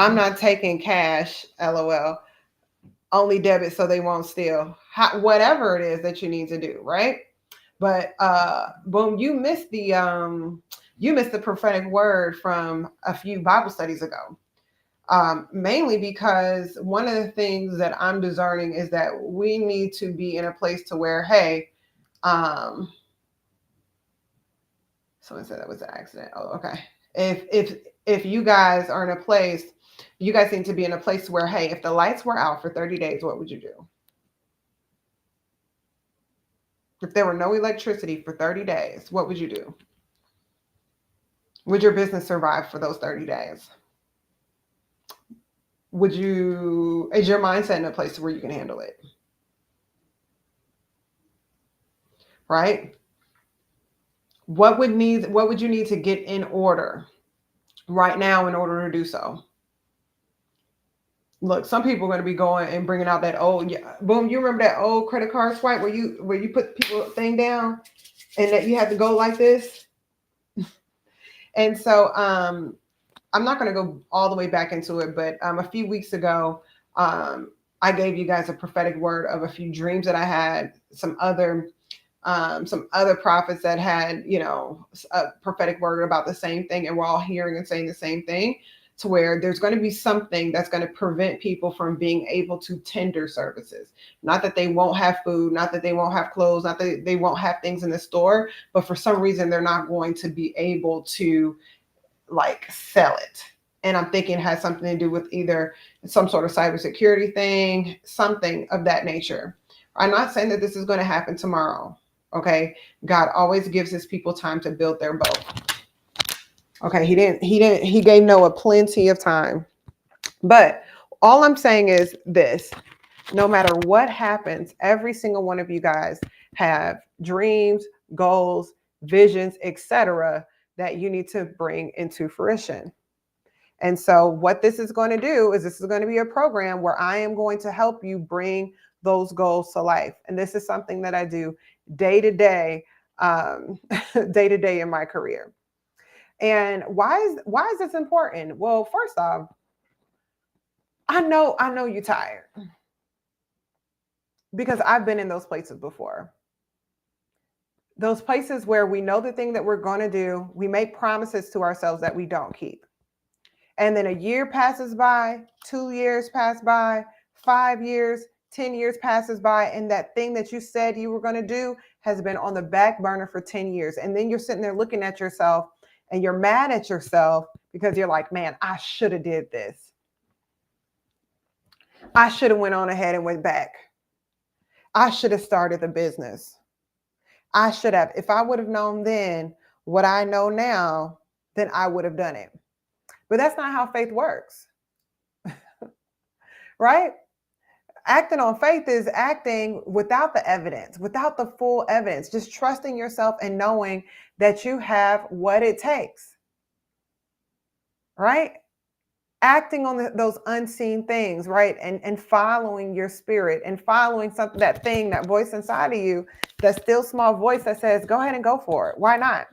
I'm not taking cash, LOL. Only debit so they won't steal. Whatever it is that you need to do, right? But boom, you missed the prophetic word from a few Bible studies ago. Mainly because one of the things that I'm discerning is that we need to be in a place to where, hey, um, someone said that was an accident. Oh, okay. If you guys are in a place, you guys need to be in a place where, hey, if the lights were out for 30 days, what would you do? If there were no electricity for 30 days, what would you do? Would your business survive for those 30 days? Is your mindset in a place where you can handle it? Right? What would you need to get in order right now in order to do so? Look, some people are going to be going and bringing out that old, yeah, boom. You remember that old credit card swipe where you put people thing down and that you had to go like this. And so I'm not going to go all the way back into it, but a few weeks ago, um, I gave you guys a prophetic word of a few dreams that I had. Some other prophets that had, a prophetic word about the same thing, and we're all hearing and saying the same thing. To where there's going to be something that's going to prevent people from being able to tender services. Not that they won't have food, not that they won't have clothes, not that they won't have things in the store, but for some reason they're not going to be able to like sell it. And I'm thinking it has something to do with either some sort of cybersecurity thing, something of that nature. I'm not saying that this is going to happen tomorrow. Okay. God always gives his people time to build their boat. Okay. He gave Noah plenty of time. But all I'm saying is this: no matter what happens, every single one of you guys have dreams, goals, visions, etc., that you need to bring into fruition. And so what this is going to do is this is going to be a program where I am going to help you bring those goals to life. And this is something that I do day to day, day to day in my career. And why is this important? Well, first off, I know you're tired because I've been in those places before. Those places where we know the thing that we're going to do, we make promises to ourselves that we don't keep. And then a year passes by, 2 years pass by, 5 years, 10 years passes by, and that thing that you said you were going to do has been on the back burner for 10 years. And then you're sitting there looking at yourself and you're mad at yourself because you're like, man, I should have did this. I should have went on ahead and went back. I should have started the business. I should have. If I would have known then what I know now, then I would have done it. But that's not how faith works, right? Acting on faith is acting without the evidence, without the full evidence, just trusting yourself and knowing that you have what it takes, right? Acting on those unseen things, right? And following your spirit and following something, that thing, that voice inside of you, that still small voice that says, go ahead and go for it. Why not?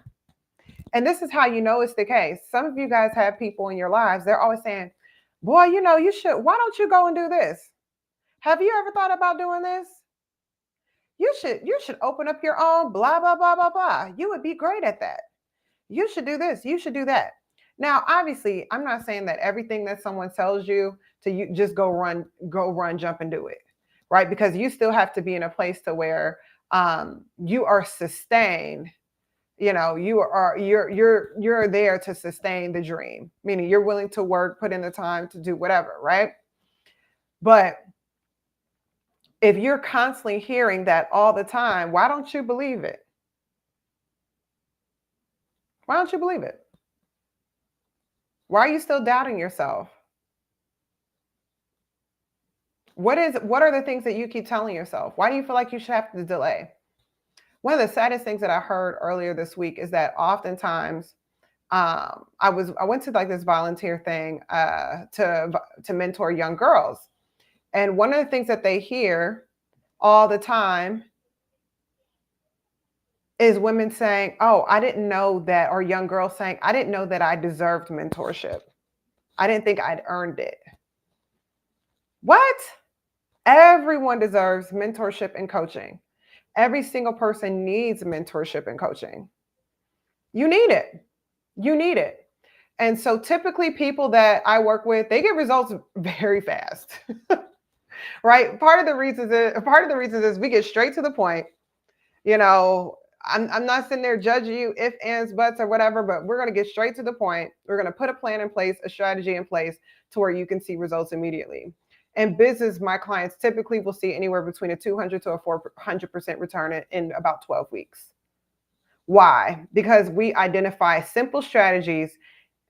And this is how you know it's the case. Some of you guys have people in your lives, they're always saying, boy, you should, why don't you go and do this? Have you ever thought about doing this? You should open up your own blah, blah, blah, blah, blah. You would be great at that. You should do this. You should do that. Now, obviously, I'm not saying that everything that someone tells you to you just go run, jump and do it, right? Because you still have to be in a place to where you are sustained. You're there to sustain the dream, meaning you're willing to work, put in the time to do whatever, right? But if you're constantly hearing that all the time, why don't you believe it? Why don't you believe it? Why are you still doubting yourself? What are the things that you keep telling yourself? Why do you feel like you should have to delay? One of the saddest things that I heard earlier this week is that oftentimes I went to like this volunteer thing to mentor young girls. And one of the things that they hear all the time is women saying, oh, I didn't know that, or young girls saying, I didn't know that I deserved mentorship. I didn't think I'd earned it. What? Everyone deserves mentorship and coaching. Every single person needs mentorship and coaching. You need it. You need it. And so typically people that I work with, they get results very fast. Right? Part of the reasons is we get straight to the point. You know, I'm not sitting there judging you if, ands, buts, or whatever, but we're going to get straight to the point. We're going to put a plan in place, a strategy in place to where you can see results immediately. In business, my clients typically will see anywhere between a 200 to a 400% return in about 12 weeks. Why? Because we identify simple strategies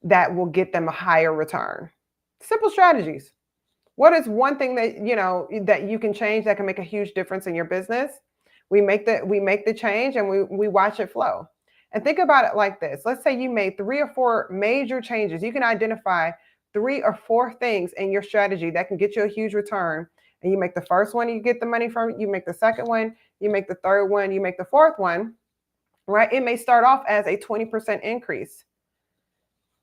that will get them a higher return. Simple strategies. What is one thing that that you can change that can make a huge difference in your business? We make the change and we watch it flow. And think about it like this. Let's say you made 3 or 4 major changes. You can identify 3 or 4 things in your strategy that can get you a huge return. And you make the first one, you get the money from it. You make the second one, you make the third one, you make the fourth one, right? It may start off as a 20% increase.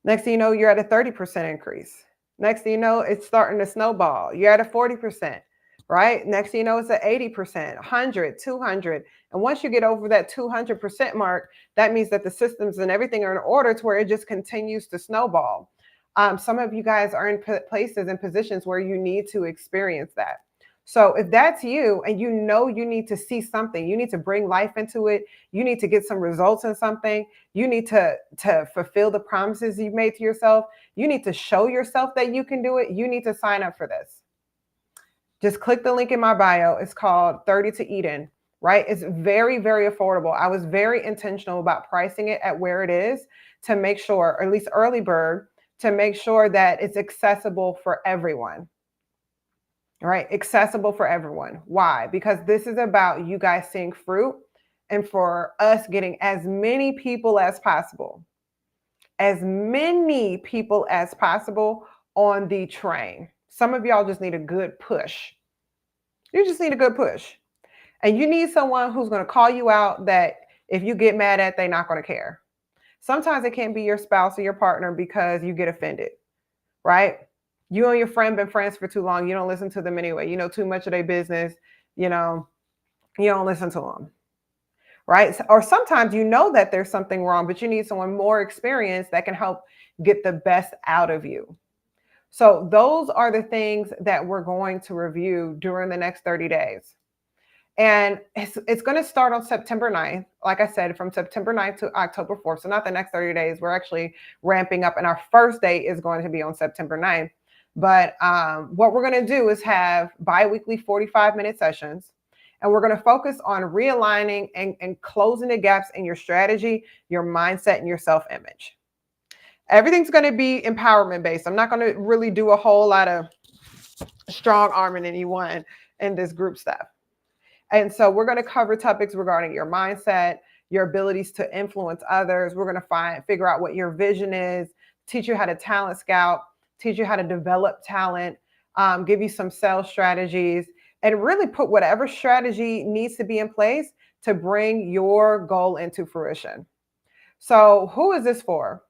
Next thing you know, you're at a 30% increase. Next thing you know, it's starting to snowball. You're at a 40%, right? Next thing you know, it's at 80%, 100, 200. And once you get over that 200% mark, that means that the systems and everything are in order to where it just continues to snowball. Some of you guys are in places and positions where you need to experience that. So if that's you and you know you need to see something, you need to bring life into it, you need to get some results in something, you need to fulfill the promises you've made to yourself, you need to show yourself that you can do it, you need to sign up for this. Just click the link in my bio. It's called 30 to Eden, right? It's very, very affordable. I was very intentional about pricing it at where it is to make sure, or at least early bird, to make sure that it's accessible for everyone. Right? Accessible for everyone. Why? Because this is about you guys seeing fruit and for us getting as many people as possible on the train. Some of y'all just need a good push. You just need a good push. And you need someone who's going to call you out that if you get mad at, they're not going to care. Sometimes it can't be your spouse or your partner because you get offended, right? You and your friend been friends for too long. You don't listen to them anyway. You know too much of their business. You don't listen to them, right? Or sometimes you know that there's something wrong, but you need someone more experienced that can help get the best out of you. So those are the things that we're going to review during the next 30 days. And it's going to start on September 9th. Like I said, from September 9th to October 4th. So not the next 30 days. We're actually ramping up. And our first day is going to be on September 9th. But what we're going to do is have bi-weekly 45-minute sessions. And we're going to focus on realigning and closing the gaps in your strategy, your mindset, and your self-image. Everything's going to be empowerment based. I'm not going to really do a whole lot of strong arming anyone in this group stuff. And so we're going to cover topics regarding your mindset, your abilities to influence others. We're going to figure out what your vision is, teach you how to talent scout, teach you how to develop talent, give you some sales strategies, and really put whatever strategy needs to be in place to bring your goal into fruition. So who is this for?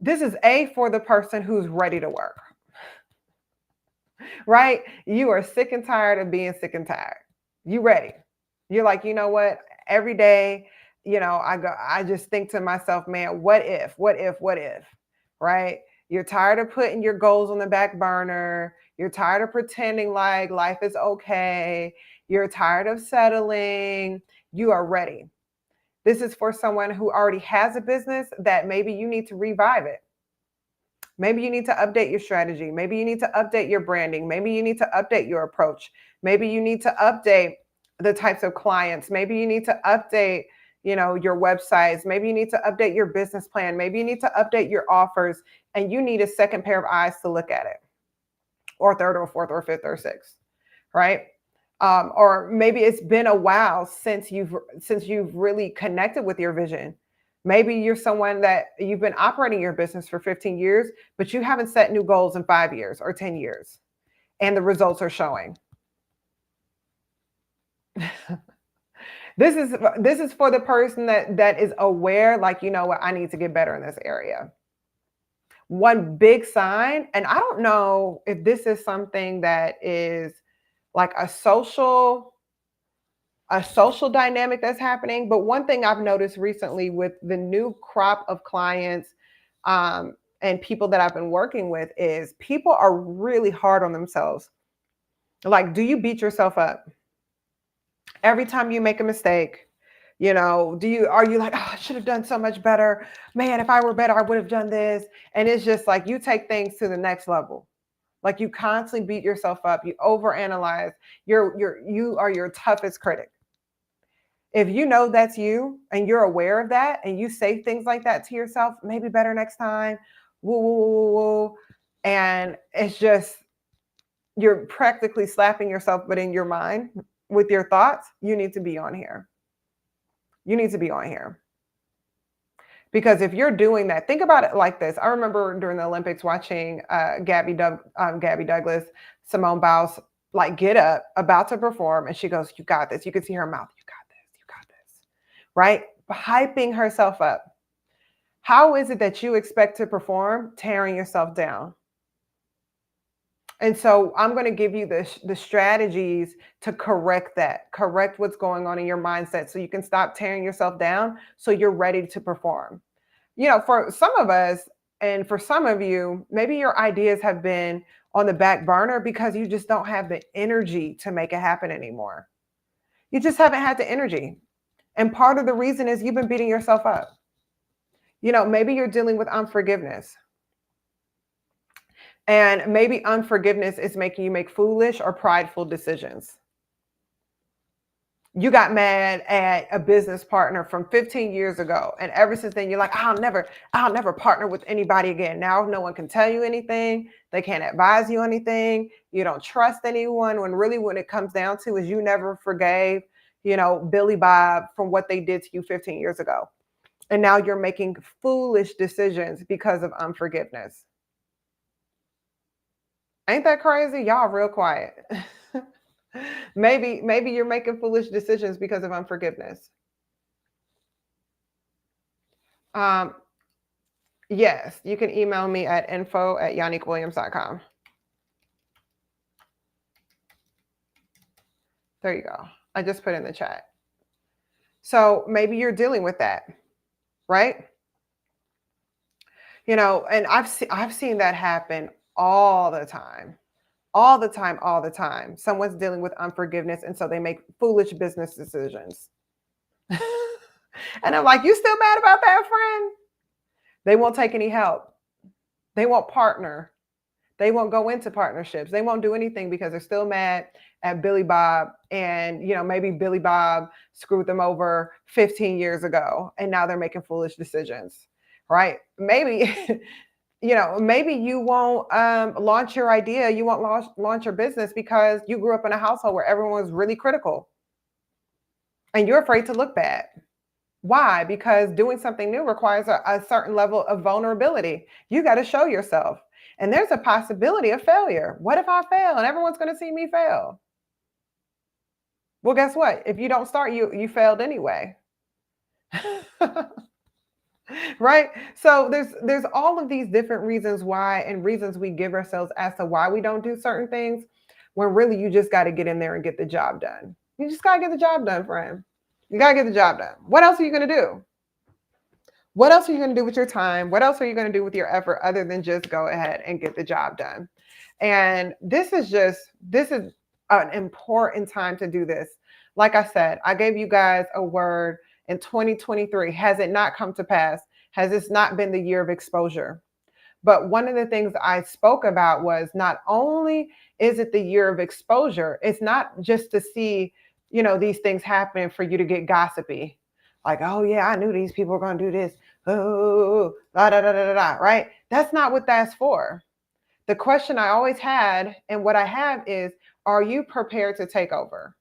This is for the person who's ready to work. Right? You are sick and tired of being sick and tired. You ready? You're like, you know what? Every day, I just think to myself, man, what if, right? You're tired of putting your goals on the back burner. You're tired of pretending like life is okay. You're tired of settling. You are ready. This is for someone who already has a business that maybe you need to revive it. Maybe you need to update your strategy. Maybe you need to update your branding. Maybe you need to update your approach. Maybe you need to update the types of clients. Maybe you need to update, your websites. Maybe you need to update your business plan. Maybe you need to update your offers, and you need a second pair of eyes to look at it, or third or fourth or fifth or sixth, right? Or maybe it's been a while since you've really connected with your vision. Maybe you're someone that you've been operating your business for 15 years, but you haven't set new goals in 5 years or 10 years, and the results are showing. This is for the person that is aware, like, you know what, I need to get better in this area. One big sign, and I don't know if this is something that is like a social dynamic that's happening, but one thing I've noticed recently with the new crop of clients, and people that I've been working with is people are really hard on themselves. Like, do you beat yourself up every time you make a mistake? Are you like, oh, I should have done so much better. Man, if I were better, I would have done this. And it's just like you take things to the next level. Like you constantly beat yourself up, you overanalyze. You are your toughest critic. If you know that's you and you're aware of that and you say things like that to yourself, maybe better next time, woo, woo, woo, woo, woo, and it's just you're practically slapping yourself, but in your mind with your thoughts, you need to be on here. You need to be on here. Because if you're doing that, think about it like this. I remember during the Olympics watching Gabby Douglas, Simone Biles, like get up, about to perform, and she goes, "You got this." You can see her mouth, "You got this, you got this," right? Hyping herself up. How is it that you expect to perform tearing yourself down? And so I'm going to give you the strategies to correct that, correct what's going on in your mindset so you can stop tearing yourself down so you're ready to perform. For some of us and for some of you, maybe your ideas have been on the back burner because you just don't have the energy to make it happen anymore. You just haven't had the energy. And part of the reason is you've been beating yourself up. Maybe you're dealing with unforgiveness. And maybe unforgiveness is making you make foolish or prideful decisions. You got mad at a business partner from 15 years ago, and ever since then you're like, I'll never partner with anybody again. Now no one can tell you anything. They can't advise you anything. You don't trust anyone, when really what it comes down to is you never forgave, Billy Bob from what they did to you 15 years ago. And now you're making foolish decisions because of unforgiveness. Ain't that crazy? Y'all real quiet. Maybe you're making foolish decisions because of unforgiveness. Um, yes, you can email me at info@yaniquewilliams.com. There you go. I just put in the chat. So maybe you're dealing with that, right? And I've seen that happen all the time. All the time, all the time. Someone's dealing with unforgiveness, and so they make foolish business decisions. And I'm like, you still mad about that, friend? They won't take any help. They won't partner. They won't go into partnerships. They won't do anything because they're still mad at Billy Bob. And, maybe Billy Bob screwed them over 15 years ago and now they're making foolish decisions, right? Maybe, maybe you won't launch your idea. You won't launch your business because you grew up in a household where everyone was really critical and you're afraid to look bad. Why? Because doing something new requires a certain level of vulnerability. You got to show yourself. And there's a possibility of failure. What if I fail and everyone's going to see me fail? Well, guess what? If you don't start, you failed anyway. Right? So there's all of these different reasons why, and reasons we give ourselves as to why we don't do certain things, when really you just got to get in there and get the job done. You just got to get the job done, friend. You got to get the job done. What else are you going to do? What else are you going to do with your time? What else are you going to do with your effort other than just go ahead and get the job done? And this is an important time to do this. Like I said, I gave you guys a word in 2023. Has it not come to pass? Has this not been the year of exposure? But one of the things I spoke about was not only is it the year of exposure, it's not just to see, these things happening for you to get gossipy. Like, oh yeah, I knew these people were going to do this. Oh, da, da, da, da, da, right? That's not what that's for. The question I always had and what I have is, are you prepared to take over?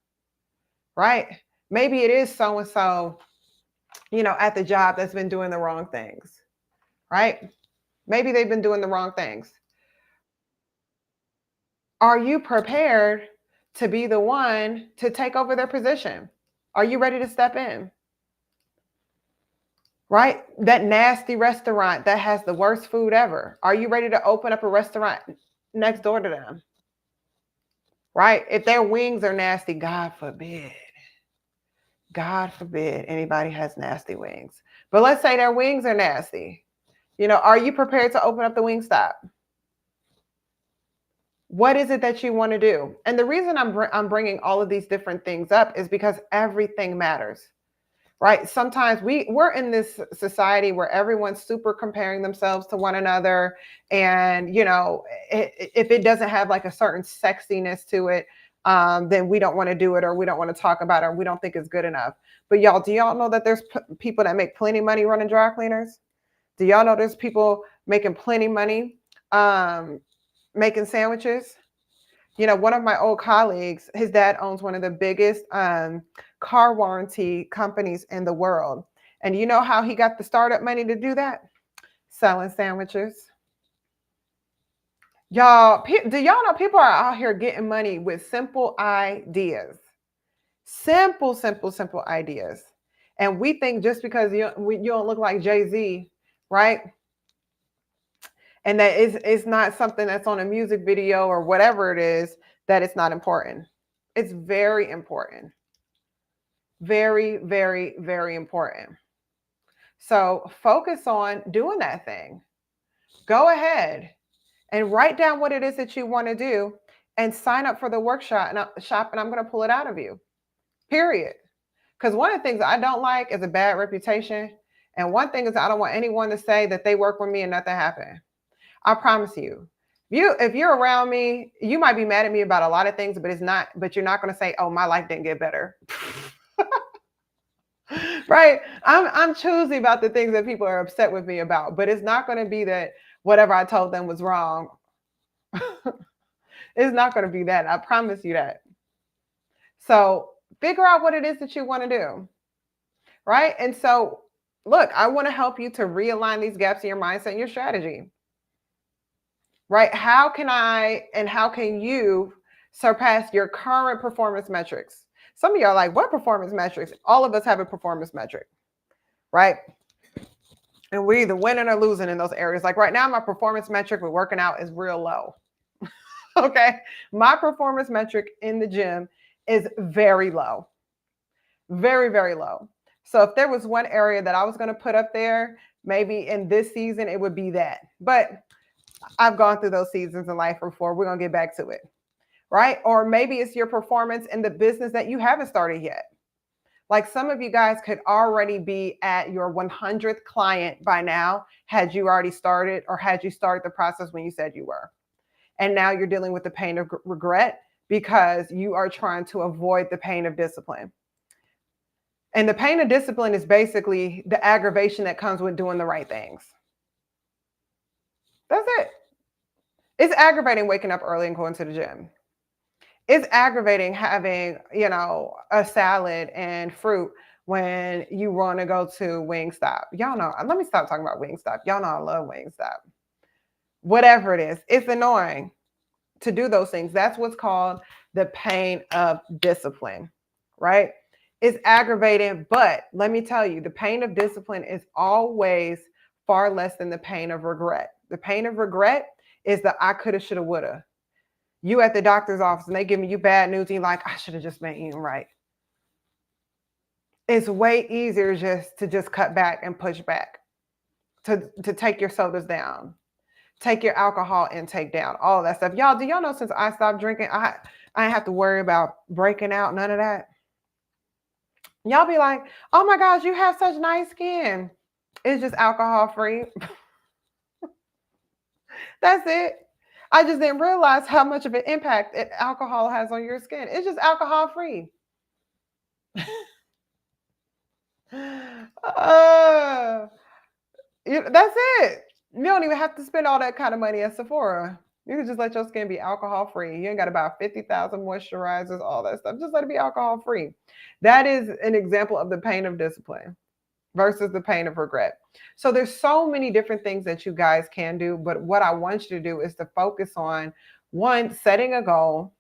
Right? Maybe it is so-and-so, at the job that's been doing the wrong things. Right? Maybe they've been doing the wrong things. Are you prepared to be the one to take over their position? Are you ready to step in? right? That nasty restaurant that has the worst food ever. Are you ready to open up a restaurant next door to them? Right? If their wings are nasty, God forbid anybody has nasty wings. But let's say their wings are nasty. Are you prepared to open up the Wingstop? What is it that you want to do? And the reason I'm bringing all of these different things up is because everything matters, right? Sometimes we're in this society where everyone's super comparing themselves to one another, and if it doesn't have like a certain sexiness to it, then we don't want to do it, or we don't want to talk about it, or we don't think it's good enough. But y'all, do y'all know that there's people that make plenty of money running dry cleaners? Do y'all know there's people making plenty money making sandwiches? One of my old colleagues, his dad owns one of the biggest car warranty companies in the world. And you know how he got the startup money to do that? Selling sandwiches. Y'all, do y'all know people are out here getting money with simple ideas? Simple ideas. And we think just because you don't look like Jay-Z, right? And that it's not something that's on a music video or whatever it is, that it's not important. It's very important. Very, very, very important. So focus on doing that thing. Go ahead and write down what it is that you want to do and sign up for the workshop and I'm going to pull it out of you. Period. Because one of the things I don't like is a bad reputation. And one thing is I don't want anyone to say that they work with me and nothing happened. I promise you. If you're around me, you might be mad at me about a lot of things, but you're not going to say, "Oh, my life didn't get better." Right? I'm choosy about the things that people are upset with me about, but it's not going to be that whatever I told them was wrong. It's not going to be that. I promise you that. So figure out what it is that you want to do. Right? And so, look, I want to help you to realign these gaps in your mindset and your strategy. Right? How can you surpass your current performance metrics? Some of you are like, what performance metrics? All of us have a performance metric, right? And we're either winning or losing in those areas. Like right now, my performance metric with working out is real low. Okay. My performance metric in the gym is very low. Very, very low. So if there was one area that I was going to put up there, maybe in this season, it would be that. But I've gone through those seasons in life before. We're going to get back to it. Right? Or maybe it's your performance in the business that you haven't started yet. Like some of you guys could already be at your 100th client by now, had you already started, or had you started the process when you said you were. And now you're dealing with the pain of regret because you are trying to avoid the pain of discipline. And the pain of discipline is basically the aggravation that comes with doing the right things. That's it. It's aggravating waking up early and going to the gym. It's aggravating having, a salad and fruit when you want to go to Wingstop. Y'all know, let me stop talking about Wingstop. Y'all know I love Wingstop. Whatever it is, it's annoying to do those things. That's what's called the pain of discipline, right? It's aggravating, but let me tell you, the pain of discipline is always far less than the pain of regret. The pain of regret is the I coulda, shoulda, woulda. You at the doctor's office and they giving you bad news and you're like, I should have just been eating right. It's way easier to cut back and push back, to take your sodas down, take your alcohol intake down, all that stuff. Y'all, do y'all know since I stopped drinking, I ain't have to worry about breaking out, none of that. Y'all be like, oh my gosh, you have such nice skin. It's just alcohol free. That's it. I just didn't realize how much of an impact alcohol has on your skin. It's just alcohol free. That's it. You don't even have to spend all that kind of money at Sephora. You can just let your skin be alcohol free. You ain't got to buy 50,000 moisturizers, all that stuff. Just let it be alcohol free. That is an example of the pain of discipline versus the pain of regret. So there's so many different things that you guys can do. But what I want you to do is to focus on, one, setting a goal,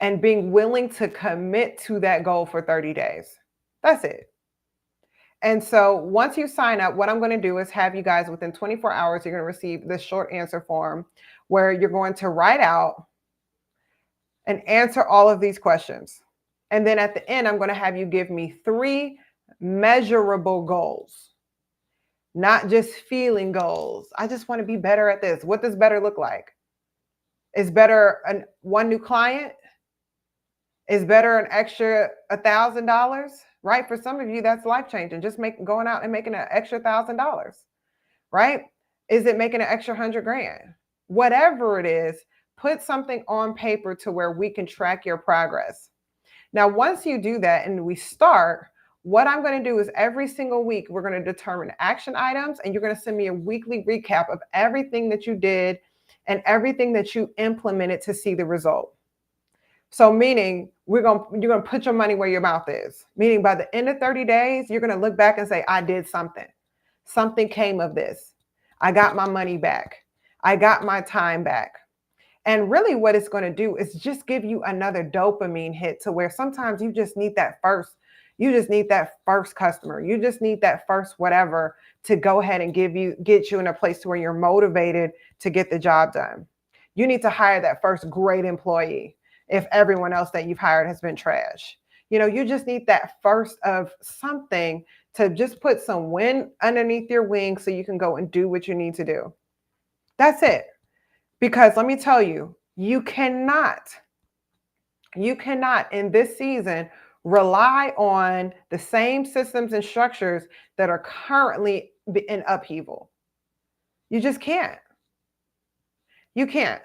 and being willing to commit to that goal for 30 days. That's it. And so once you sign up, what I'm going to do is have you guys within 24 hours, you're going to receive this short answer form where you're going to write out and answer all of these questions. And then at the end, I'm going to have you give me 3 measurable goals, not just feeling goals. I just want to be better at this. What does better look like? Is better one new client? Is better an extra $1,000? Right? For some of you, that's life changing. Just going out and making an extra $1,000. Right? Is it making an extra 100 grand? Whatever it is, put something on paper to where we can track your progress. Now, once you do that and we start, what I'm going to do is every single week, we're going to determine action items, and you're going to send me a weekly recap of everything that you did and everything that you implemented to see the result. So meaning you're going to put your money where your mouth is. Meaning by the end of 30 days, you're going to look back and say, I did something. Something came of this. I got my money back. I got my time back. And really what it's going to do is just give you another dopamine hit to where sometimes you just need that first customer. You just need that first whatever to go ahead and get you in a place to where you're motivated to get the job done. You need to hire that first great employee if everyone else that you've hired has been trash. You just need that first of something to just put some wind underneath your wings so you can go and do what you need to do. That's it. Because let me tell you, you cannot in this season rely on the same systems and structures that are currently in upheaval. You just can't. You can't.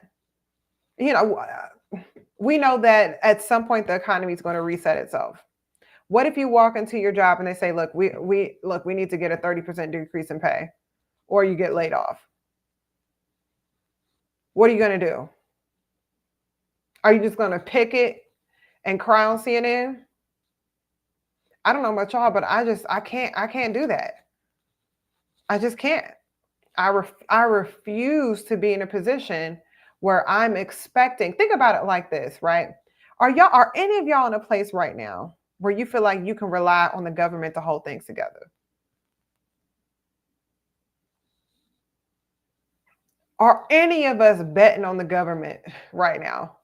We know that at some point the economy is going to reset itself. What if you walk into your job and they say, look, we need to get a 30% decrease in pay, or you get laid off? What are you going to do? Are you just going to picket and cry on CNN? I don't know about y'all, but I can't do that. I just can't. I refuse to be in a position where I'm expecting. Think about it like this, right? Are any of y'all in a place right now where you feel like you can rely on the government to hold things together? Are any of us betting on the government right now?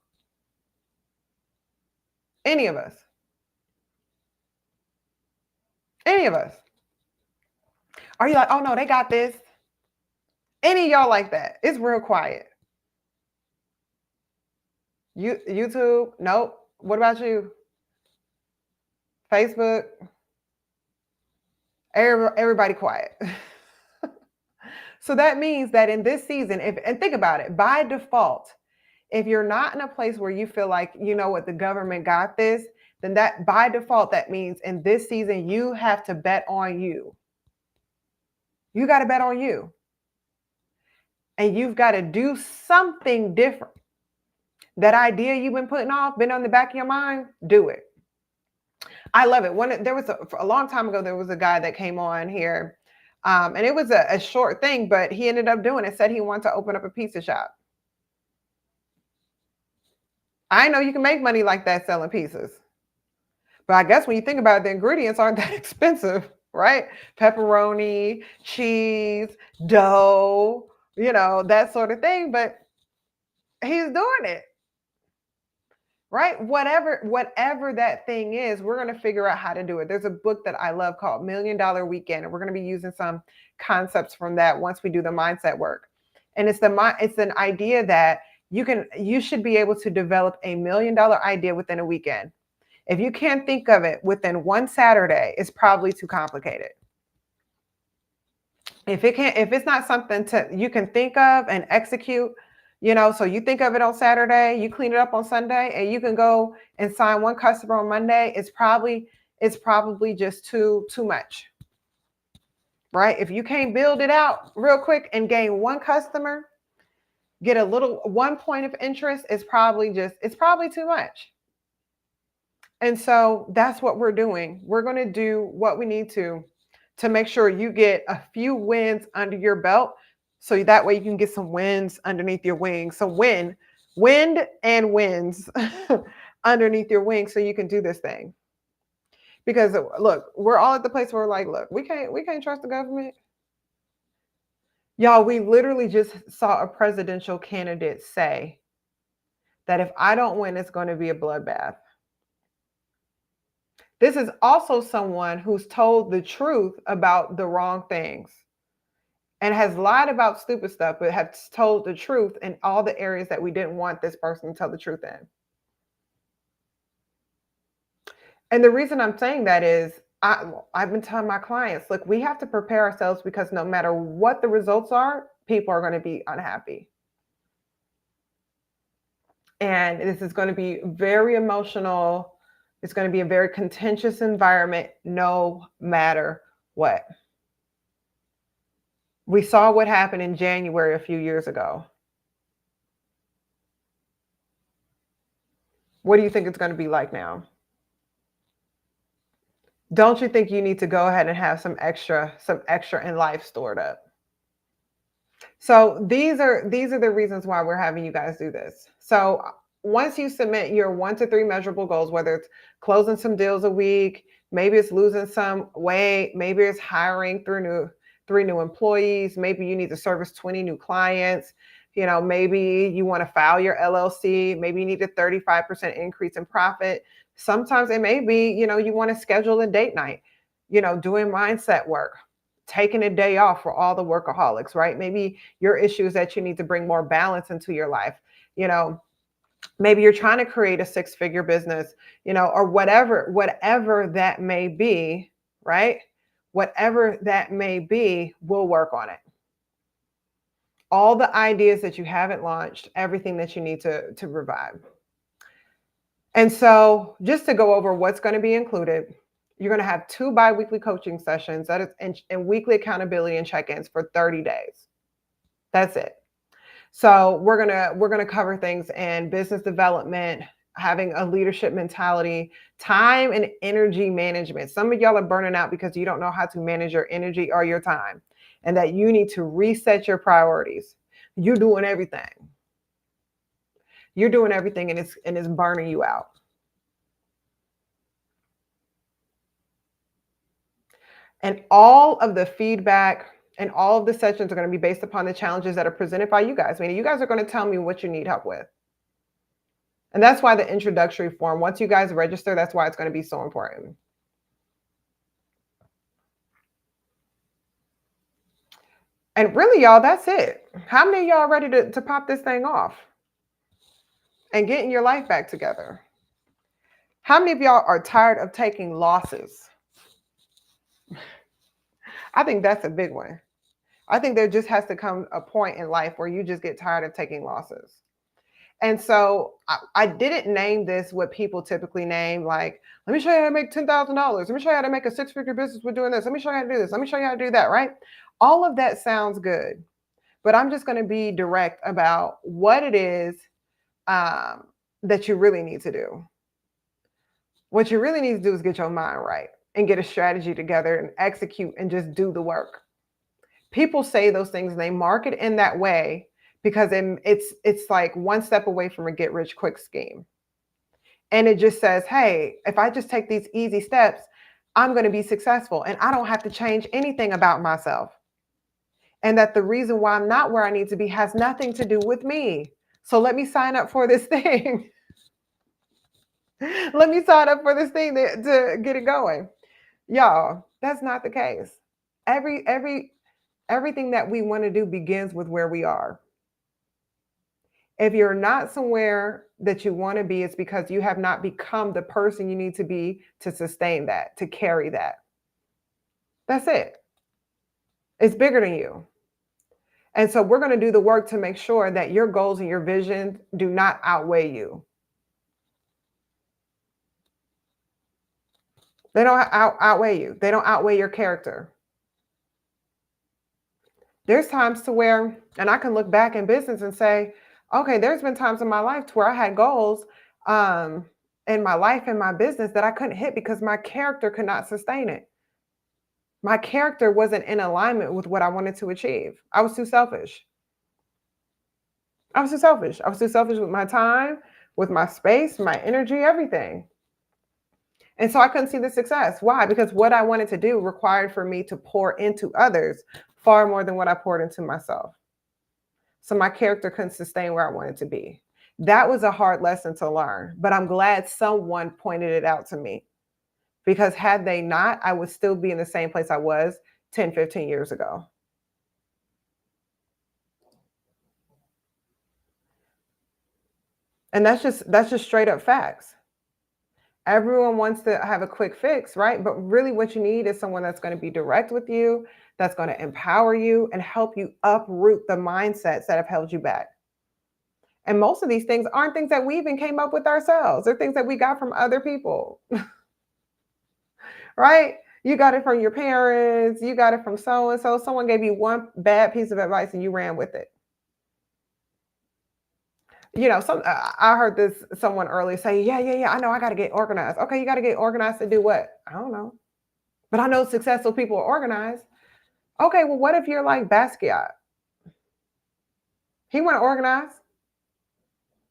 Any of us? Any of us? Are you like, oh no, they got this? Any of y'all like that? It's real quiet. YouTube? Nope. What about you? Facebook? Everybody quiet. So that means that in this season, and think about it, by default, if you're not in a place where you feel like, you know what, the government got this, then that by default, that means in this season, you have to bet on you. You got to bet on you. And you've got to do something different. That idea you've been putting off, been on the back of your mind, do it. I love it. There was a long time ago, there was a guy that came on here, and it was a short thing, but he ended up doing it. Said he wanted to open up a pizza shop. I know you can make money like that selling pizzas, but I guess when you think about it, the ingredients aren't that expensive, right? Pepperoni, cheese, dough, that sort of thing. But he's doing it. Right? Whatever that thing is, we're going to figure out how to do it. There's a book that I love called $1 Million Weekend, and we're going to be using some concepts from that once we do the mindset work. And it's an idea that you should be able to develop $1 million idea within a weekend. If you can't think of it within one Saturday, it's probably too complicated. If it's not something you can think of and execute, so you think of it on Saturday, you clean it up on Sunday, and you can go and sign one customer on Monday. It's probably just too much, right? If you can't build it out real quick and gain one customer, get a little 1 point of interest, it's probably too much. And so that's what we're doing. We're going to do what we need to make sure you get a few wins under your belt. So that way you can get some wins underneath your wings. So wind and wins underneath your wings so you can do this thing. Because look, we're all at the place where we're like, look, we can't trust the government. Y'all, we literally just saw a presidential candidate say that if I don't win, it's going to be a bloodbath. This is also someone who's told the truth about the wrong things and has lied about stupid stuff, but has told the truth in all the areas that we didn't want this person to tell the truth in. And the reason I'm saying that is I've been telling my clients, look, we have to prepare ourselves because no matter what the results are, people are going to be unhappy. And this is going to be very emotional. It's going to be a very contentious environment, no matter what. We saw what happened in January a few years ago. What do you think it's going to be like now? Don't you think you need to go ahead and have some extra in life stored up? So these are the reasons why we're having you guys do this. So once you submit your 1 to 3 measurable goals, whether it's closing some deals a week, maybe it's losing some weight, maybe it's hiring 3 new employees, maybe you need to service 20 new clients, maybe you want to file your LLC, maybe you need a 35% increase in profit. Sometimes it may be, you want to schedule a date night, doing mindset work, taking a day off for all the workaholics, right? Maybe your issue is that you need to bring more balance into your life. Maybe you're trying to create a 6-figure business, or whatever that may be, right? Whatever that may be, we'll work on it. All the ideas that you haven't launched, everything that you need to revive. And so just to go over what's going to be included, you're going to have 2 bi-weekly coaching sessions that is and weekly accountability and check-ins for 30 days. That's it. So we're going to cover things in business development, having a leadership mentality, time and energy management. Some of y'all are burning out because you don't know how to manage your energy or your time, and that you need to reset your priorities. You're doing everything. You're doing everything and it's burning you out. And all of the feedback and all of the sessions are going to be based upon the challenges that are presented by you guys. Meaning you guys are going to tell me what you need help with. And that's why the introductory form, once you guys register, that's why it's going to be so important. And really, y'all, that's it. How many of y'all are ready to pop this thing off and getting your life back together? How many of y'all are tired of taking losses? I think that's a big one. I think there just has to come a point in life where you just get tired of taking losses. And so I didn't name this what people typically name, like, let me show you how to make $10,000. Let me show you how to make a 6-figure business with doing this. Let me show you how to do this. Let me show you how to do that, right? All of that sounds good. But I'm just going to be direct about what it is that you really need to do. What you really need to do is get your mind right and get a strategy together and execute and just do the work. People say those things and they market in that way because it's like one step away from a get rich quick scheme. And it just says, hey, if I just take these easy steps, I'm going to be successful and I don't have to change anything about myself. And that the reason why I'm not where I need to be has nothing to do with me. So let me sign up for this thing. Let me sign up for this thing to get it going. Y'all, that's not the case. Everything that we want to do begins with where we are. If you're not somewhere that you want to be, it's because you have not become the person you need to be to sustain that, to carry that. That's it. It's bigger than you. And so we're going to do the work to make sure that your goals and your vision do not outweigh you. They don't outweigh you. They don't outweigh your character. There's times to where, and I can look back in business and say, okay, there's been times in my life to where I had goals in my life and my business that I couldn't hit because my character could not sustain it. My character wasn't in alignment with what I wanted to achieve. I was too selfish. I was too selfish with my time, with my space, my energy, everything. And so I couldn't see the success. Why? Because what I wanted to do required for me to pour into others far more than what I poured into myself. So my character couldn't sustain where I wanted to be. That was a hard lesson to learn, but I'm glad someone pointed it out to me, because had they not, I would still be in the same place I was 10, 15 years ago. And that's just straight up facts. Everyone wants to have a quick fix, right? But really what you need is someone that's going to be direct with you, that's going to empower you and help you uproot the mindsets that have held you back. And most of these things aren't things that we even came up with ourselves. They're things that we got from other people, right? You got it from your parents, you got it from so and so. Someone gave you one bad piece of advice and you ran with it. I heard this someone earlier say, yeah, yeah, yeah, I know I got to get organized. Okay, you got to get organized to do what? I don't know. But I know successful people are organized. Okay, well, what if you're like Basquiat? He went organized,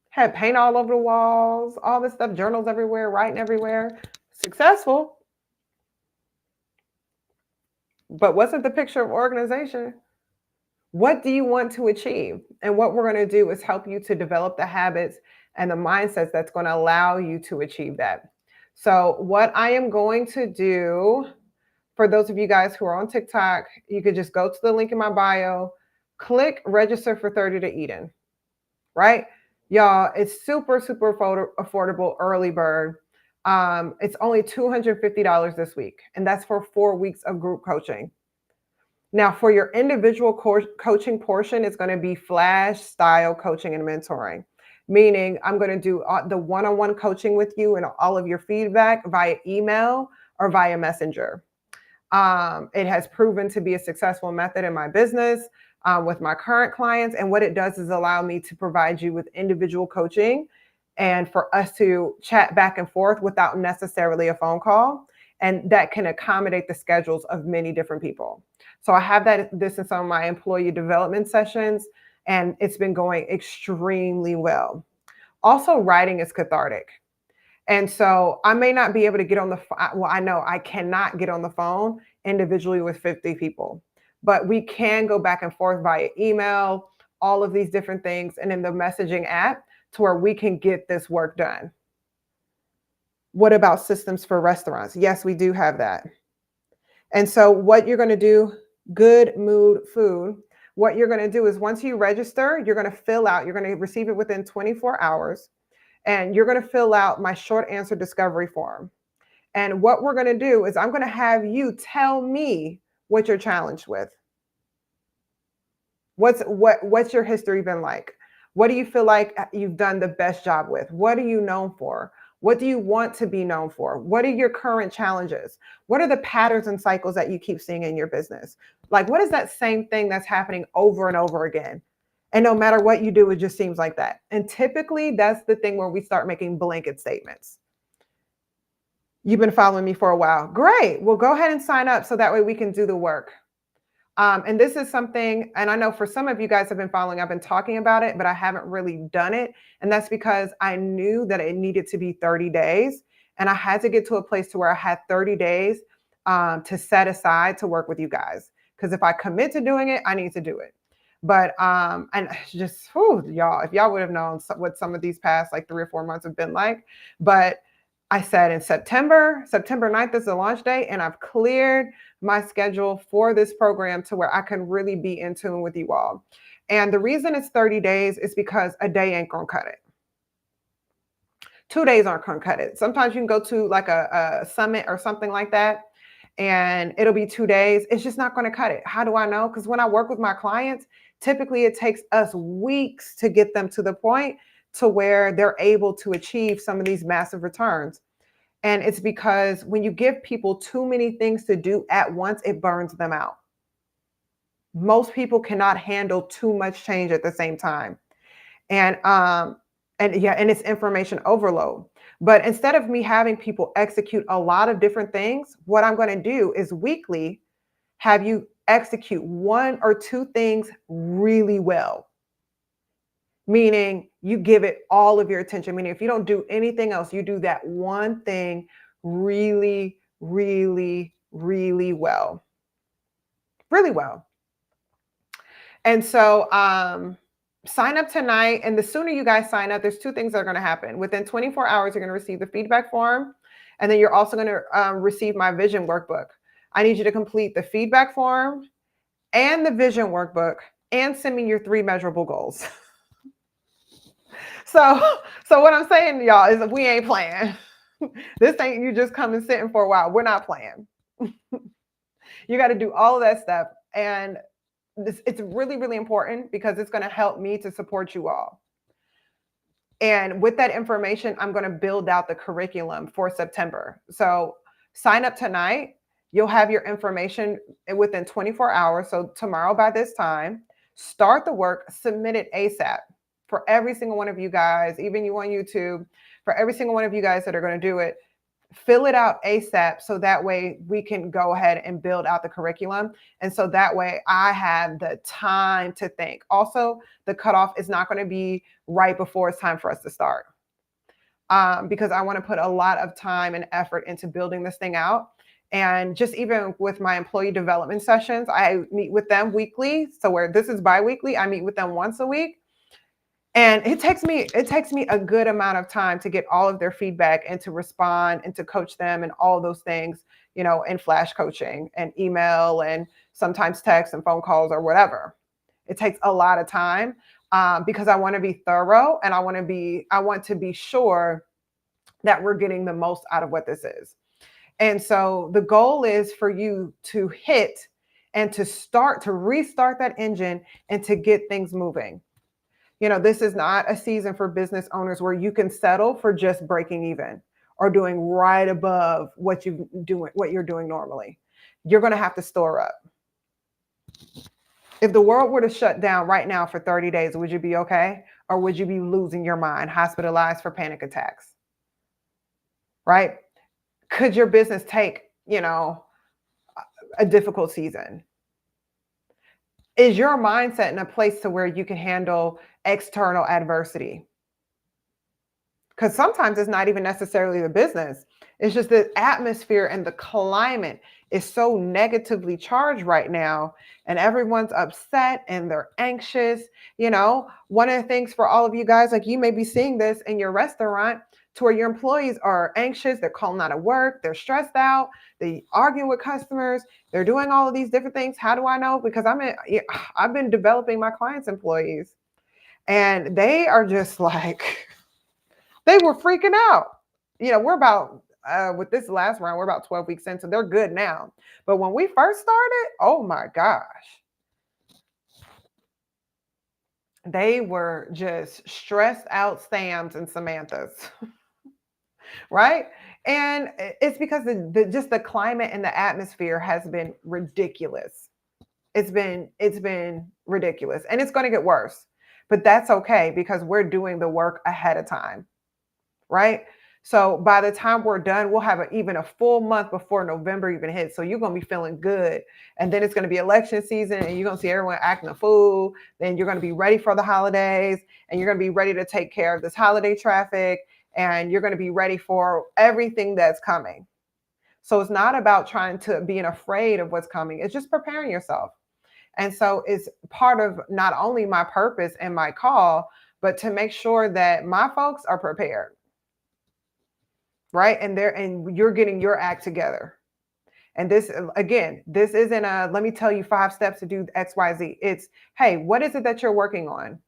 had paint all over the walls, all this stuff, journals everywhere, writing everywhere, successful, but wasn't the picture of organization. What do you want to achieve? And what we're going to do is help you to develop the habits and the mindsets that's going to allow you to achieve that. So, what I am going to do, for those of you guys who are on TikTok, you could just go to the link in my bio, click register for 30 to Eden, right? Y'all, it's super, super affordable, early bird. It's only $250 this week, and that's for 4 weeks of group coaching. Now, for your individual coaching portion, it's going to be flash style coaching and mentoring, meaning I'm going to do the one-on-one coaching with you and all of your feedback via email or via messenger. It has proven to be a successful method in my business with my current clients. And what it does is allow me to provide you with individual coaching and for us to chat back and forth without necessarily a phone call. And that can accommodate the schedules of many different people. So I have this in some of my employee development sessions, and it's been going extremely well. Also, writing is cathartic. And so I may not be able to get on the well, I know I cannot get on the phone individually with 50 people, but we can go back and forth via email, all of these different things, and in the messaging app to where we can get this work done. What about systems for restaurants? Yes, we do have that. And so what you're going to do, Good Mood Food, what you're going to do is once you register, you're going to fill out, you're going to receive it within 24 hours. And you're going to fill out my short answer discovery form. And what we're going to do is I'm going to have you tell me what you're challenged with. What's your history been like? What do you feel like you've done the best job with? What are you known for? What do you want to be known for? What are your current challenges? What are the patterns and cycles that you keep seeing in your business? Like, what is that same thing that's happening over and over again? And no matter what you do, it just seems like that. And typically, that's the thing where we start making blanket statements. You've been following me for a while. Great. Well, go ahead and sign up so that way we can do the work. And this is something, and I know for some of you guys have been following, I've been talking about it, but I haven't really done it. And that's because I knew that it needed to be 30 days. And I had to get to a place to where I had 30 days to set aside to work with you guys. Because if I commit to doing it, I need to do it. But and just y'all, if y'all would have known what some of these past like 3 or 4 months have been like. But I said in September 9th is the launch date, and I've cleared my schedule for this program to where I can really be in tune with you all. And the reason it's 30 days is because a day ain't gonna cut it. 2 days aren't gonna cut it. Sometimes you can go to like a summit or something like that, and it'll be 2 days. It's just not gonna cut it. How do I know? Because when I work with my clients, typically it takes us weeks to get them to the point to where they're able to achieve some of these massive returns. And it's because when you give people too many things to do at once, it burns them out. Most people cannot handle too much change at the same time. And it's information overload. But instead of me having people execute a lot of different things, what I'm going to do is weekly have you execute 1 or 2 things really well. Meaning you give it all of your attention. Meaning if you don't do anything else, you do that one thing really, really, really well. Really well. And so sign up tonight. And the sooner you guys sign up, there's two things that are going to happen. Within 24 hours, you're going to receive the feedback form. And then you're also going to receive my vision workbook. I need you to complete the feedback form and the vision workbook and send me your 3 measurable goals. So what I'm saying to y'all is, if we ain't playing, this ain't you just come and sitting for a while. We're not playing. You got to do all of that stuff. And it's really, really important because it's going to help me to support you all. And with that information, I'm going to build out the curriculum for September. So sign up tonight. You'll have your information within 24 hours. So tomorrow by this time, start the work, submit it ASAP for every single one of you guys, even you on YouTube, for every single one of you guys that are going to do it. Fill it out ASAP so that way we can go ahead and build out the curriculum. And so that way I have the time to think. Also, the cutoff is not going to be right before it's time for us to start, because I want to put a lot of time and effort into building this thing out. And just even with my employee development sessions, I meet with them weekly. So where this is bi-weekly, I meet with them once a week. And it takes me a good amount of time to get all of their feedback and to respond and to coach them and all those things, in flash coaching and email and sometimes text and phone calls or whatever. It takes a lot of time because I want to be thorough and I want to be sure that we're getting the most out of what this is. And so the goal is for you to hit and to restart that engine and to get things moving. This is not a season for business owners where you can settle for just breaking even or doing right above what you're doing normally. You're going to have to store up. If the world were to shut down right now for 30 days, would you be okay? Or would you be losing your mind, hospitalized for panic attacks? Right? Could your business take, a difficult season? Is your mindset in a place to where you can handle external adversity? Because sometimes it's not even necessarily the business. It's just the atmosphere and the climate is so negatively charged right now. And everyone's upset and they're anxious. One of the things for all of you guys, like you may be seeing this in your restaurant, to where your employees are anxious, they're calling out of work, they're stressed out, they arguing with customers, they're doing all of these different things. How do I know? Because I've been developing my clients' employees, and they are just like, they were freaking out. We're about, with this last round, we're about 12 weeks in, so they're good now. But when we first started, oh my gosh, they were just stressed out Sams and Samanthas. Right? And it's because just the climate and the atmosphere has been ridiculous. It's been ridiculous, and it's going to get worse, but that's okay because we're doing the work ahead of time. Right? So by the time we're done, we'll have even a full month before November even hits. So you're going to be feeling good. And then it's going to be election season and you're going to see everyone acting a fool. Then you're going to be ready for the holidays and you're going to be ready to take care of this holiday traffic. And you're going to be ready for everything that's coming. So it's not about trying to being afraid of what's coming. It's just preparing yourself. And so it's part of not only my purpose and my call, but to make sure that my folks are prepared. Right? And you're getting your act together. And this, again, this isn't let me tell you 5 steps to do XYZ. It's, hey, what is it that you're working on?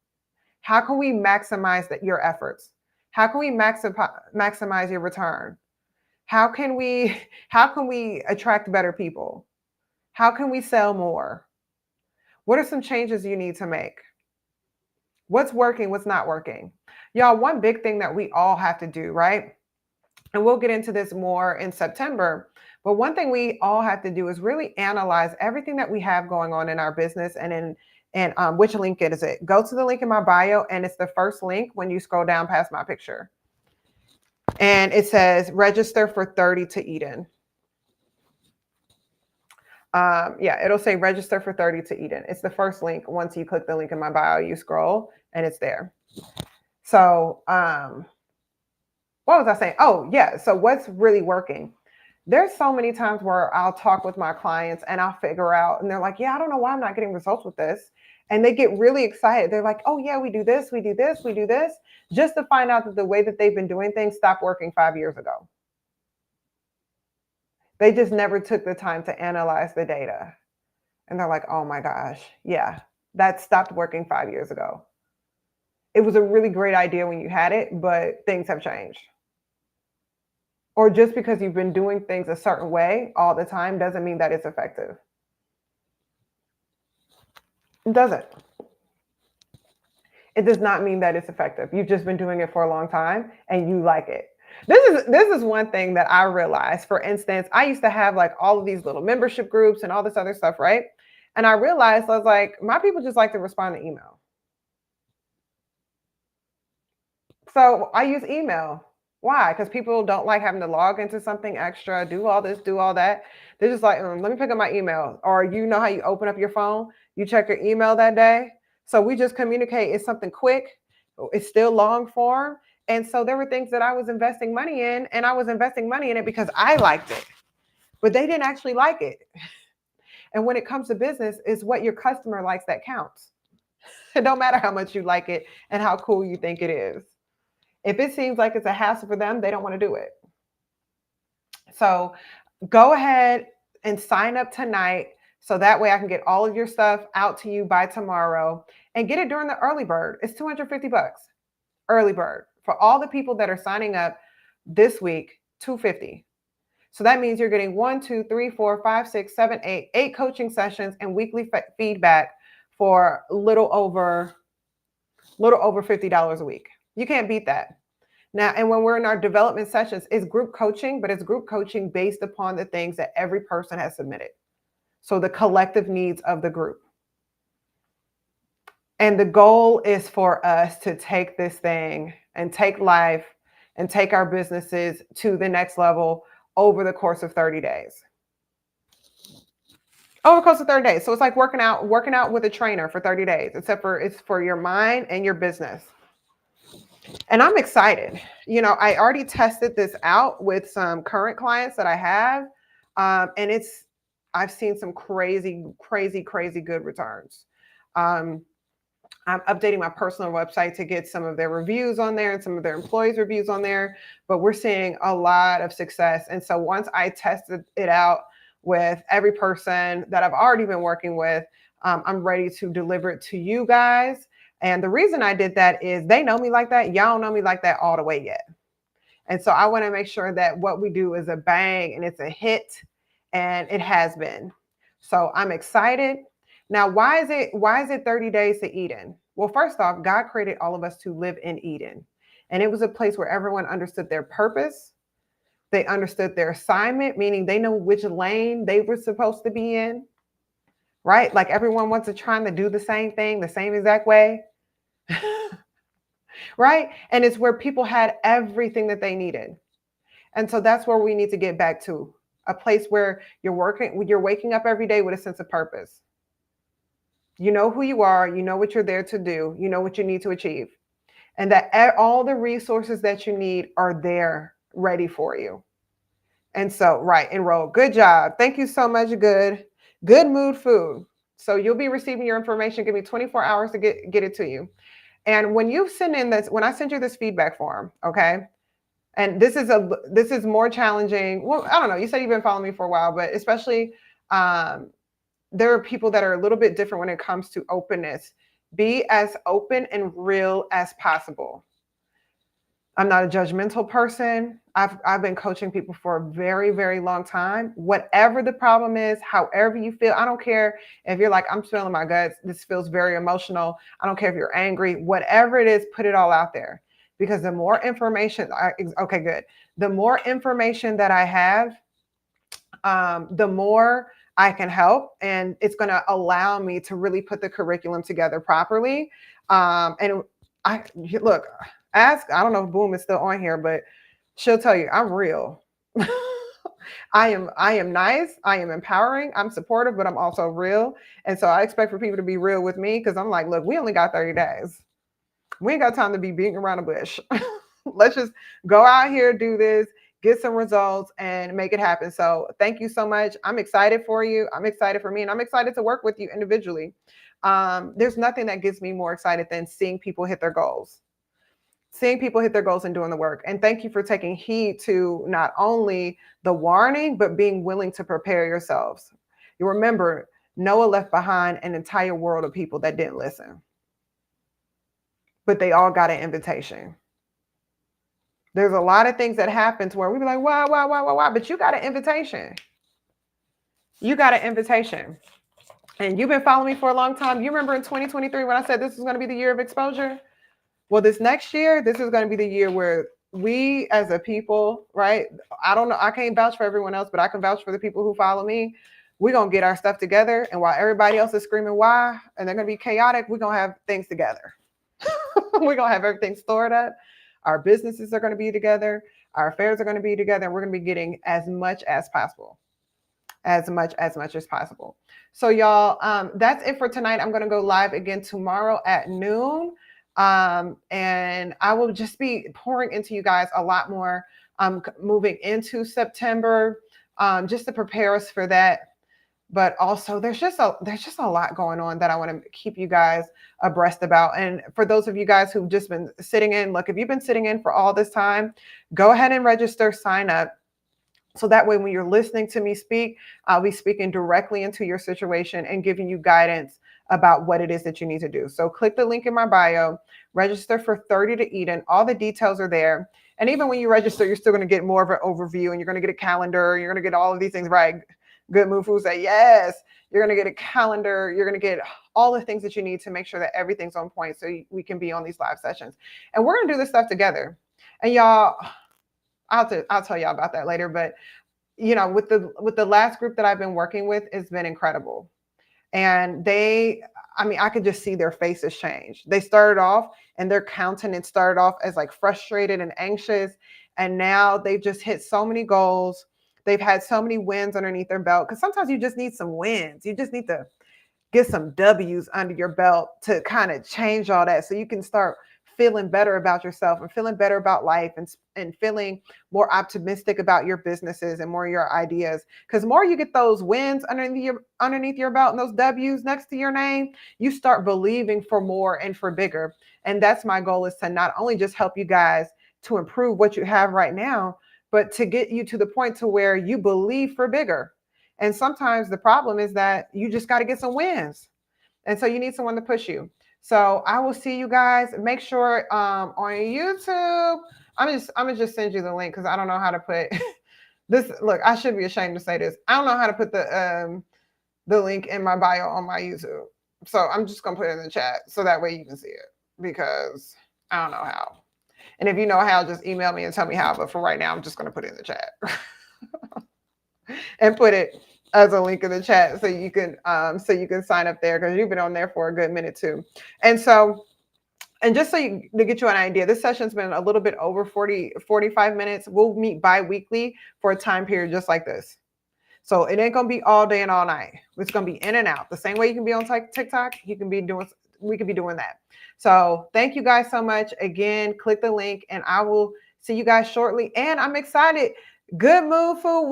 How can we maximize your efforts? How can we maximize your return? How can we attract better people? How can we sell more? What are some changes you need to make? What's working? What's not working? Y'all, one big thing that we all have to do, right? And we'll get into this more in September. But one thing we all have to do is really analyze everything that we have going on in our business and which link is it? Go to the link in my bio, and it's the first link when you scroll down past my picture. And it says register for 30 to Eden. It'll say register for 30 to Eden. It's the first link. Once you click the link in my bio, you scroll and it's there. So, one what was I saying? Oh, yeah. So what's really working? There's so many times where I'll talk with my clients and I'll figure out, and they're like, yeah, I don't know why I'm not getting results with this. And they get really excited. They're like, oh, yeah, we do this, we do this, we do this, just to find out that the way that they've been doing things stopped working 5 years ago. They just never took the time to analyze the data. And they're like, oh my gosh, yeah, that stopped working 5 years ago. It was a really great idea when you had it, but things have changed. Or just because you've been doing things a certain way all the time doesn't mean that it's effective. It doesn't. It does not mean that it's effective. You've just been doing it for a long time and you like it. This is one thing that I realized. For instance, I used to have like all of these little membership groups and all this other stuff, right? And I realized I was like, my people just like to respond to email. So I use email. Why? Because people don't like having to log into something extra, do all this, do all that. They're just like, let me pick up my email. Or you know how you open up your phone, you check your email that day. So we just communicate. It's something quick. It's still long form. And so there were things that I was investing money in, and I was investing money in it because I liked it, but they didn't actually like it. And when it comes to business, it's what your customer likes that counts. It don't matter how much you like it and how cool you think it is. If it seems like it's a hassle for them, they don't want to do it. So go ahead and sign up tonight so that way I can get all of your stuff out to you by tomorrow, and get it during the early bird. It's $250 early bird for all the people that are signing up this week, $250. So that means you're getting 1, 2, 3, 4, 5, 6, 7, 8 coaching sessions and weekly feedback for little over $50 a week. You can't beat that. Now, and when we're in our development sessions, it's group coaching, but it's group coaching based upon the things that every person has submitted. So the collective needs of the group. And the goal is for us to take this thing and take life and take our businesses to the next level over the course of 30 days. Over the course of 30 days. So it's like working out with a trainer for 30 days, except for it's for your mind and your business. And I'm excited. You know, I already tested this out with some current clients that I have. And I've seen some crazy good returns. I'm updating my personal website to get some of their reviews on there and some of their employees' reviews on there, but we're seeing a lot of success. And so once I tested it out with every person that I've already been working with, I'm ready to deliver it to you guys. And the reason I did that is they know me like that. Y'all don't know me like that all the way yet. And so I want to make sure that what we do is a bang and it's a hit, and it has been. So I'm excited. Now, why is it 30 days to Eden? Well, first off, God created all of us to live in Eden. And it was a place where everyone understood their purpose. They understood their assignment, meaning they know which lane they were supposed to be in, right? Like everyone wants to try to do the same thing, the same exact way, right? And it's where people had everything that they needed. And so that's where we need to get back to, a place where you're waking up every day with a sense of purpose. You know who you are, you know what you're there to do, you know what you need to achieve, and that all the resources that you need are there ready for you. And so, right, enroll. Good job. Thank you so much. Good mood food. So you'll be receiving your information. Give me 24 hours to get it to you. And when you send in this, when I send you this feedback form, okay, and this is more challenging. Well, I don't know. You said you've been following me for a while, but especially there are people that are a little bit different when it comes to openness. Be as open and real as possible. I'm not a judgmental person. I've been coaching people for a very long time. Whatever the problem is, however you feel, I don't care if you're like, I'm feeling my guts, this feels very emotional. I don't care if you're angry, whatever it is, put it all out there. Because the more information, the more information that I have, the more I can help, and it's going to allow me to really put the curriculum together properly. And I look, I don't know if Boom is still on here, but she'll tell you I'm real. I am nice. I am empowering. I'm supportive, but I'm also real. And so I expect for people to be real with me, because I'm like, look, we only got 30 days. We ain't got time to be beating around the bush. Let's just go out here, do this, get some results, and make it happen. So thank you so much. I'm excited for you. I'm excited for me, and I'm excited to work with you individually. There's nothing that gets me more excited than seeing people hit their goals. Seeing people hit their goals and doing the work. And thank you for taking heed to not only the warning, but being willing to prepare yourselves. You remember, Noah left behind an entire world of people that didn't listen, but they all got an invitation. There's a lot of things that happen to where we be like, why, but you got an invitation. You got an invitation. And you've been following me for a long time. You remember in 2023 when I said this is going to be the year of exposure? Well, this next year, this is going to be the year where we as a people, right? I don't know. I can't vouch for everyone else, but I can vouch for the people who follow me. We're going to get our stuff together. And while everybody else is screaming why, and they're going to be chaotic, we're going to have things together. We're going to have everything stored up. Our businesses are going to be together. Our affairs are going to be together. And we're going to be getting as much as possible. As much as possible. So y'all, that's it for tonight. I'm going to go live again tomorrow at noon. And I will just be pouring into you guys a lot more moving into September, just to prepare us for that. But also there's just a lot going on that I want to keep you guys abreast about. And for those of you guys who've just been sitting in, look, if you've been sitting in for all this time, go ahead and register, sign up. So that way, when you're listening to me speak, I'll be speaking directly into your situation and giving you guidance about what it is that you need to do. So click the link in my bio, register for 30 to Eden. All the details are there. And even when you register, you're still going to get more of an overview, and you're going to get a calendar. You're going to get all of these things, right? Good Move Food say yes. You're going to get a calendar. You're going to get all the things that you need to make sure that everything's on point so we can be on these live sessions. And we're going to do this stuff together. And y'all, I'll tell y'all about that later. But you know, with the last group that I've been working with, it's been incredible. And I could just see their faces change. They started off and their countenance started off as like frustrated and anxious. And now they've just hit so many goals. They've had so many wins underneath their belt. Because sometimes you just need some wins. You just need to get some W's under your belt to kind of change all that so you can start feeling better about yourself and feeling better about life and feeling more optimistic about your businesses and more your ideas. Because more you get those wins underneath your belt and those W's next to your name, you start believing for more and for bigger. And that's my goal, is to not only just help you guys to improve what you have right now, but to get you to the point to where you believe for bigger. And sometimes the problem is that you just got to get some wins. And so you need someone to push you. So I will see you guys. Make sure on YouTube, I'm gonna just send you the link because I don't know how to put this. Look, I should be ashamed to say this. I don't know how to put the link in my bio on my YouTube. So I'm just gonna put it in the chat so that way you can see it, because I don't know how. And if you know how, just email me and tell me how. But for right now, I'm just gonna put it in the chat and put it as a link in the chat so you can sign up there, because you've been on there for a good minute too. And so, and just to get you an idea, this session's been a little bit over 45 minutes. We'll meet bi-weekly for a time period just like this. So it ain't gonna be all day and all night. It's gonna be in and out. The same way you can be on TikTok, we can be doing that. So thank you guys so much. Again, click the link and I will see you guys shortly. And I'm excited. Good Move Food.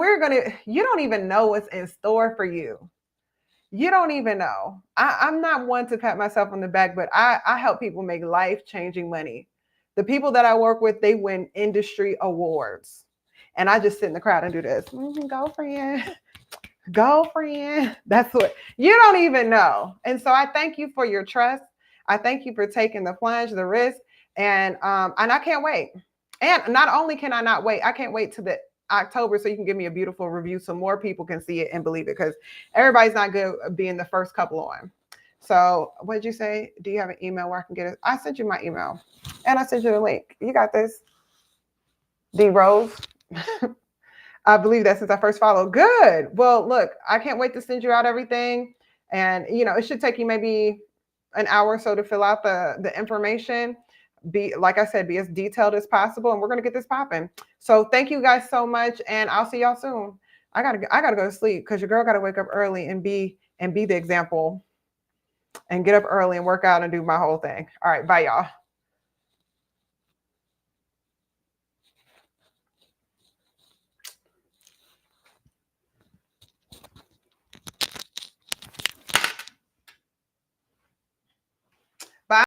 You don't even know what's in store for you. You don't even know. I'm not one to pat myself on the back, but I help people make life-changing money. The people that I work with, they win industry awards. And I just sit in the crowd and do this. Go friend. Go friend. That's what you don't even know. And so I thank you for your trust. I thank you for taking the plunge, the risk. And I can't wait. And not only can I not wait, I can't wait to the October so you can give me a beautiful review so more people can see it and believe it, because everybody's not good at being the first couple on. So what did you say? Do you have an email where I can get it? I sent you my email and I sent you the link. You got this. D Rose. I believe that since I first followed. Good. Well, look, I can't wait to send you out everything. And, it should take you maybe an hour or so to fill out the information. Like I said, be as detailed as possible, and we're going to get this popping. So thank you guys so much, and I'll see y'all soon. I gotta go to sleep because your girl got to wake up early and be the example and get up early and work out and do my whole thing. All right. Bye, y'all.